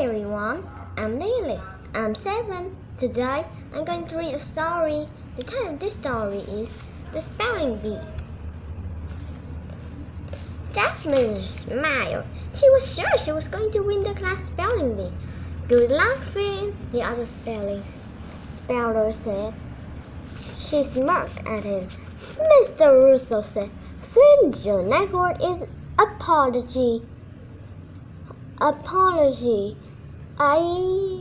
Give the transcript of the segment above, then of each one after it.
everyone, I'm Lily. I'm 7. Today I'm going to read a story. The title of this story is The Spelling Bee. Jasmine smiled. She was sure she was going to win the class spelling bee. Good luck, Finn, the other speller said. She smirked at him. Mr. Russo said, Finn, your next word is apology. Apology. A-P-O-L-A-G-Y.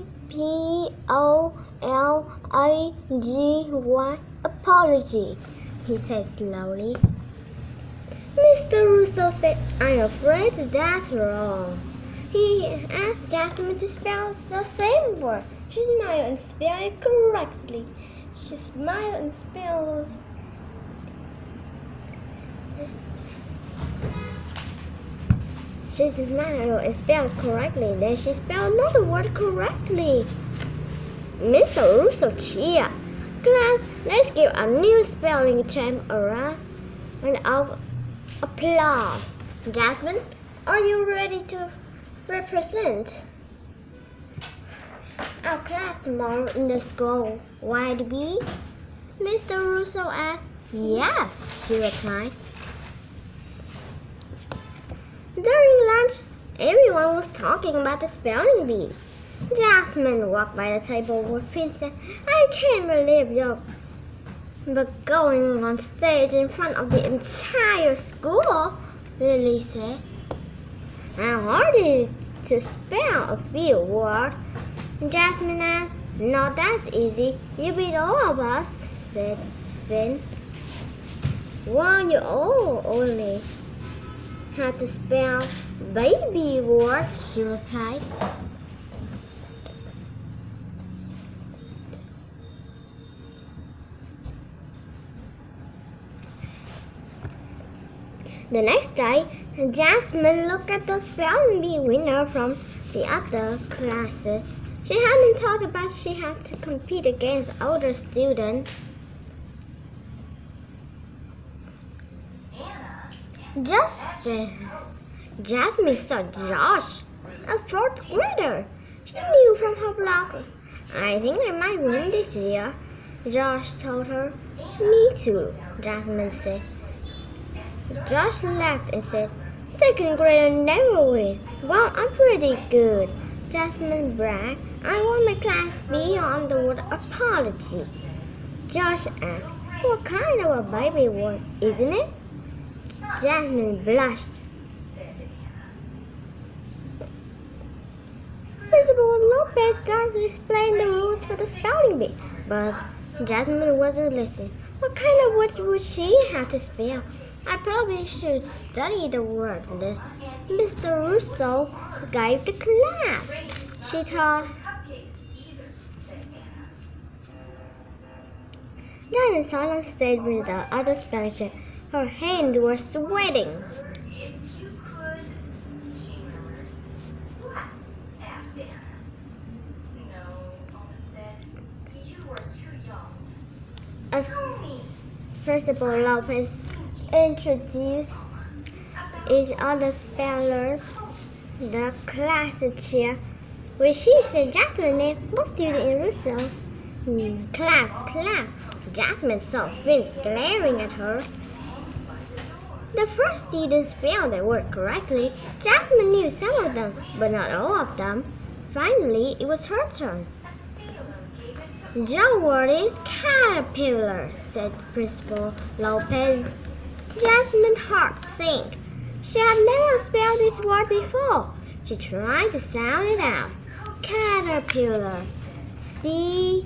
Apology, he said slowly. Mr. Russo said, I'm afraid that's wrong. He asked Jasmine to spell the same word. She smiled and spelled it correctly. She smiled and spelled She smiled and spelled correctly. Then she spelled another word correctly. Mr. Russo cheered. Class, let's give a new spelling champ a round of applause. Jasmine, are you ready to represent our class tomorrow in the school wide bee? Mr. Russo asked. Yes, she replied. During lunch, everyone was talking about the spelling bee. Jasmine walked by the table with Finn and said, I can't believe you're going on stage in front of the entire school, Lily said. How hard is it to spell a few words? Jasmine asked. Not that easy. You beat all of us, said Finn. Well, you all only had to spell baby words, she replied. The next day, Jasmine looked at the spelling bee winner from the other classes. She hadn't thought about she had to compete against older students. Jasmine saw Josh, a 4th grader. She knew from her block. I think I might win this year, Josh told her. Me too, Jasmine said. Josh laughed and said, 2nd grader never win. Well, I'm pretty good, Jasmine bragged. I want my class B on the word apology. Josh asked, what kind of a baby word, isn't it? Jasmine blushed. Principal Lopez started to explain the rules for the spelling bee, but Jasmine wasn't listening. What kind of word would she have to spell? I probably should study the word list Mr. Russo gave the class, she thought. Jasmine silently stayed with the other spelling check. Her hands were sweating. As Principal Lopez introduced each other spellers, the class chair, when she said Jasmine's name, most students in Russo. Class. Jasmine saw Finn glaring at her. The first student spelled the word correctly. Jasmine knew some of them, but not all of them. Finally, it was her turn. Your word is caterpillar, said Principal Lopez. Jasmine's heart sank. She had never spelled this word before. She tried to sound it out. Caterpillar. C-A-T.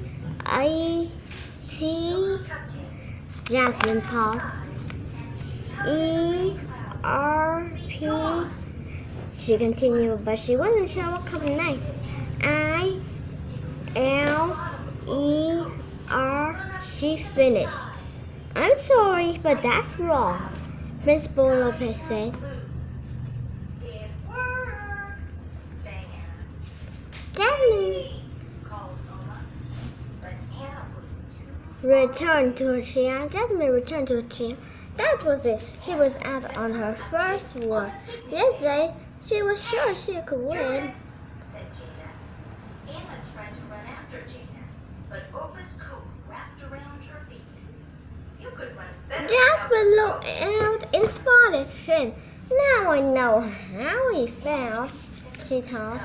Jasmine paused. E-R-P. She continued, but she wasn't sure what coming next. I-L-E-R. She finished. I'm sorry, but that's wrong, Principal Lopez said. Jasmine returned to her chair. That was it. She was out on her first word. Yesterday, she was sure she could win. after Jaina, but Opa's coat wrapped around her feet. You could run better. Jasmine looked out and spotted Finn. Now I know how he felt, she thought.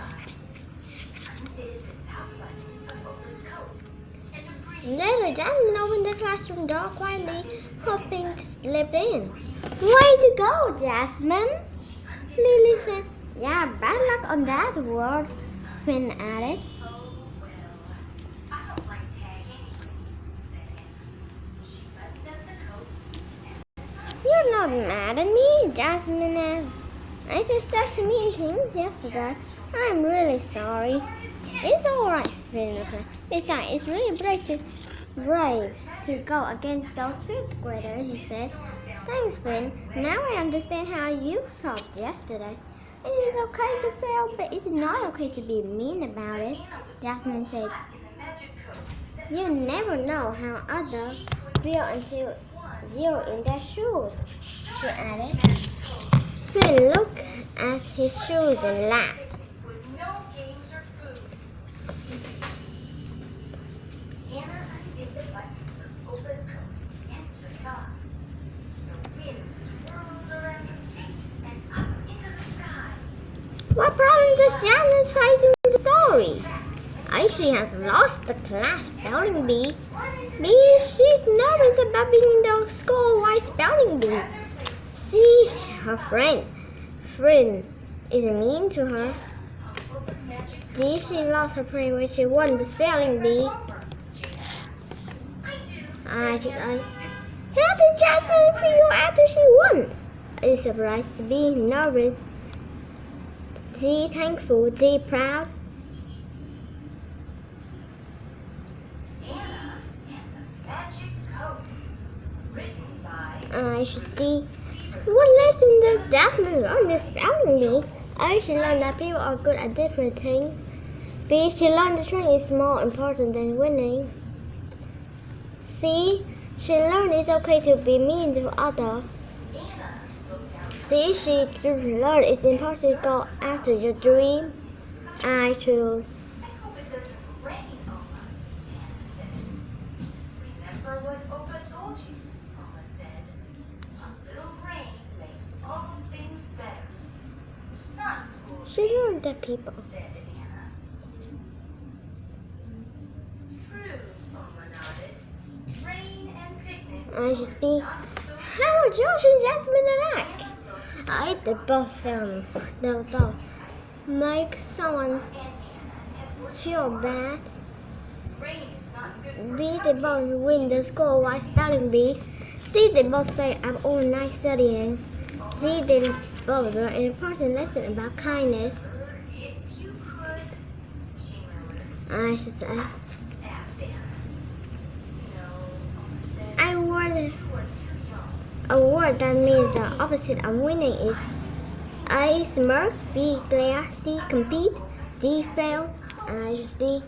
Undid the top button of Opa's coat, and a breeze Later, Jasmine opened the classroom door quietly, hoping to slip in. Way to go, Jasmine, Lily said. Yeah, bad luck on that word, Finn added. Oh, well, I don't like tag anyway, said Anna. She buttoned up the coat and You're not mad at me, Jasmine asked. I said such mean things yesterday. I'm really sorry. It's alright, Finn replied. Besides, it's really brave to go against those fifth graders, he said. Thanks, Finn. Now I understand how you felt yesterday. It is okay to fail, but it's not okay to be mean about it, Jasmine said. in the magic coat. You never know how others feel until you're in their shoes, she added. Finn looked at his shoes and laughed. With no games or food. Anna undid the buttons of Opa's coat and took it off. The wind swirled around her feet and up into the sky. What problem does Jasmine face in the story? She has lost the class spelling bee. She's nervous about being the school-wide spelling bee. She's her friend. Friend is mean to her. Opa's magic She lost her friend when she won the spelling bee. I do. How did Jasmine feel after she won? Is surprised to be nervous. She thankful, she proud. Anna and the Magic Coat. Written by I should see. What lesson does Jasmine learn this spelling bee? She learned that people are good at different things. B. She learned that trying is more important than winning. C. She learned it's okay to be mean to others. Anna looked out. D. She learned it's important to go after your dream. I choose. I hope it doesn't rain, Oma, Anna said. Remember what Opa told you, Oma said. A little rain makes all things better. Not school. She learned that people. Said Anna. True, Oma nodded. Rain and picnics. I should be. Not so How are Josh and Jasmine alike? I the both the both make someone and Anna had worked feel bad. Rain is not good for B. They both win the school-wide spelling bee. C. They both stay up all night studying. D. They both learn an important lesson about kindness. if you could, she murmured. I should say. Asked Anna. No, Oma said. I word You are too young. a word that means the opposite of winning is A. Smirk. B. Glare. C. Compete. D. Fail. I should see.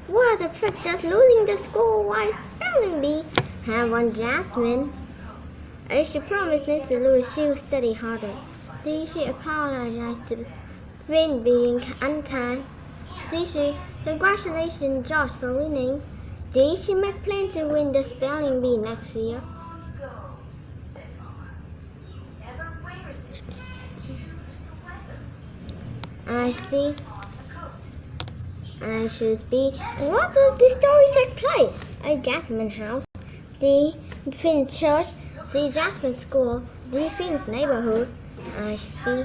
What the frick does losing the school-wide spelling bee have on Jasmine? A. She promised Mr. Lewis she would study harder. C. She apologized to Finn being unkind. C. She congratulations Josh for winning. D. She made plans to win the spelling bee next year. Long ago, said Oma. Whoever wears it can choose the weather I see. on the coat. I should be. What does this story take place? A. Jasmine house. D. Finn's church. C. Jasmine school. D. Finn's neighborhood. I should be.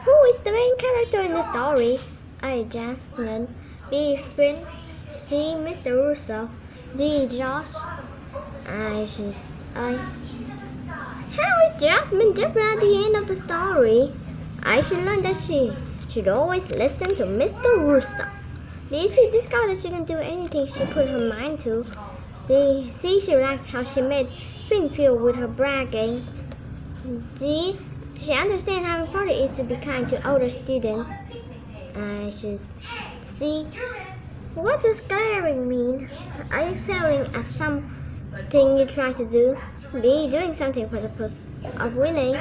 Who is the main character in the story? A. Jasmine. B. Finn. C. Mr. Russo. D. Josh. I should. How is Jasmine different at the end of the story? I should learn that she should always listen to Mr. Russo. B. She discovered that she can do anything she put her mind to. B. C. She likes how she made Finn feel with her bragging. D. She understands how important it is to be kind to older students. I should see. What does glaring mean? Are you failing at something you try to do? B. Doing something for the purpose of winning.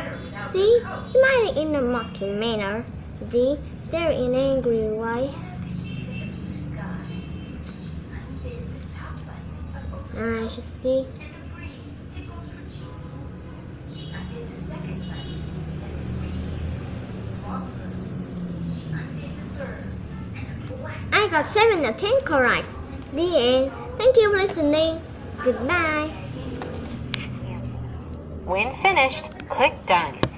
C. Smiling in a mocking manner. D. Staring in an angry way. I should see. and the breeze tickles her cheek. She undid the second button, and the breeze grew stronger. She undid the third, and the black I got 7 of 10 correct. The end. Thank you for listening. Goodbye. When finished, click Done.